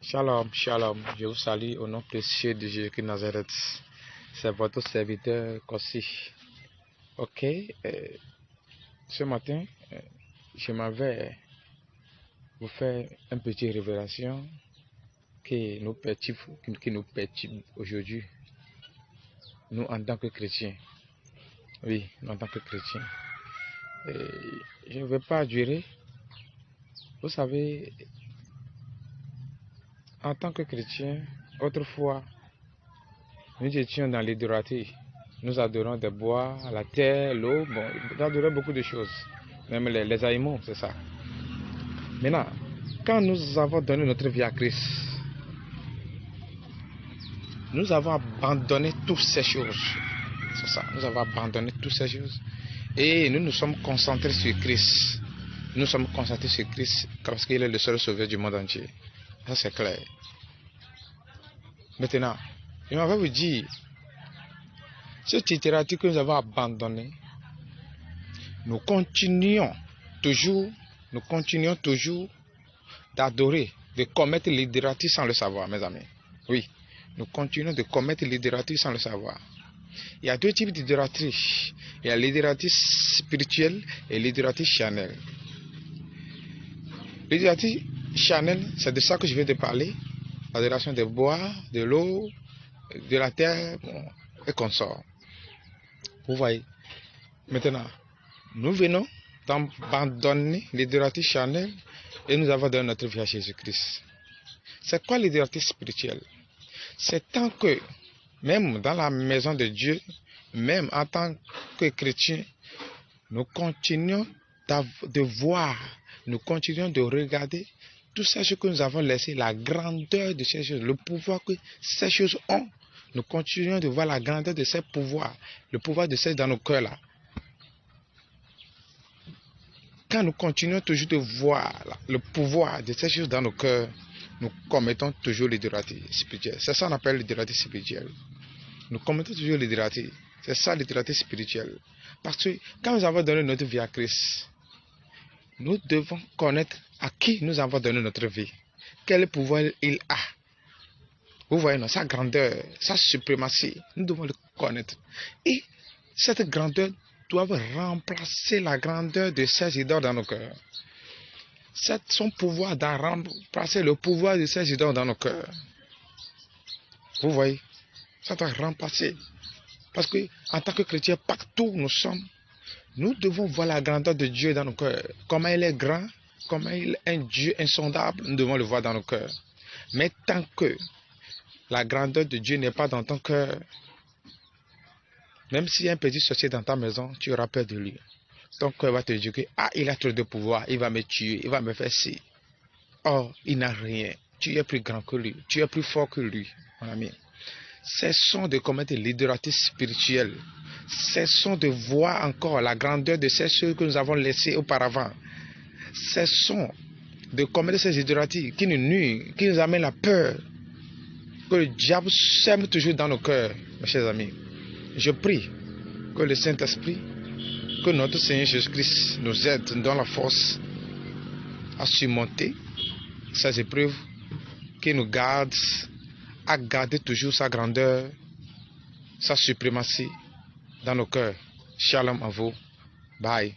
Shalom, shalom, je vous salue au nom précieux de Jésus de Nazareth. C'est votre serviteur Kossi. Ok, ce matin, je m'avais vous faire une petite révélation qui nous perturbe aujourd'hui, nous en tant que chrétiens. Oui, nous en tant que chrétiens. Je ne vais pas durer. Vous savez, en tant que chrétiens, autrefois, nous étions dans l'idolâtrie. Nous adorons des bois, la terre, l'eau. Bon, nous adorons beaucoup de choses. Même les animaux, c'est ça. Maintenant, quand nous avons donné notre vie à Christ, nous avons abandonné toutes ces choses. C'est ça. Nous avons abandonné toutes ces choses. Et nous nous sommes concentrés sur Christ. Nous sommes concentrés sur Christ parce qu'il est le seul sauveur du monde entier. Ça, c'est clair. Maintenant, je m'avais vous dire, cette littérature que nous avons abandonnée, nous continuons toujours d'adorer, de commettre l'idolâtrie sans le savoir, mes amis. Oui, nous continuons de commettre l'idolâtrie sans le savoir. Il y a deux types d'idolâtrie. Il y a l'idolâtrie spirituelle et l'idolâtrie charnelle. L'idolâtrie charnelle, c'est de ça que je viens de parler. L'adoration des bois, de l'eau, de la terre, bon, et consorts. Vous voyez. Maintenant, nous venons d'abandonner l'idolâtrie charnelle et nous avons donné notre vie à Jésus-Christ. C'est quoi l'idolâtrie spirituelle? C'est tant que, même dans la maison de Dieu, même en tant que chrétiens, nous continuons de voir, nous continuons de regarder tout ce que nous avons laissé, la grandeur de ces choses, le pouvoir que ces choses ont. Nous continuons de voir la grandeur de ces pouvoirs, le pouvoir de ces dans nos cœurs là. Quand nous continuons toujours de voir le pouvoir de ces choses dans nos cœurs, nous commettons toujours l'idolâtrie spirituelle. C'est ça qu'on appelle l'idolâtrie spirituelle. Nous commettons toujours l'idolâtrie. C'est ça l'idolâtrie spirituelle. Parce que quand nous avons donné notre vie à Christ, nous devons connaître à qui nous avons donné notre vie. Quel pouvoir il a. Vous voyez, non, sa grandeur, sa suprématie, nous devons le connaître. Et cette grandeur doit remplacer la grandeur de ces idoles dans nos cœurs. Son pouvoir doit remplacer le pouvoir de ces idoles dans nos cœurs. Vous voyez, ça doit remplacer. Parce que en tant que chrétiens, partout où nous sommes, nous devons voir la grandeur de Dieu dans nos cœurs. Comment il est grand, comment il est un Dieu insondable, nous devons le voir dans nos cœurs. Mais tant que la grandeur de Dieu n'est pas dans ton cœur, même s'il y a un petit sorcier dans ta maison, tu auras peur de lui. Ton cœur va te dire que il a trop de pouvoir, il va me tuer, il va me faire ci. Oh, il n'a rien. Tu es plus grand que lui, tu es plus fort que lui, mon ami. Cessons de commettre l'idolâtrie spirituelle. Cessons de voir encore la grandeur de ces choses que nous avons laissées auparavant. Cessons de commettre ces idolâtries qui nous nuisent, qui nous amènent la peur. Que le diable sème toujours dans nos cœurs, mes chers amis. Je prie que le Saint-Esprit, que notre Seigneur Jésus-Christ nous aide, nous donne la force à surmonter ces épreuves, qui nous garde à garder toujours sa grandeur, sa suprématie dans nos cœurs. Shalom à vous. Bye.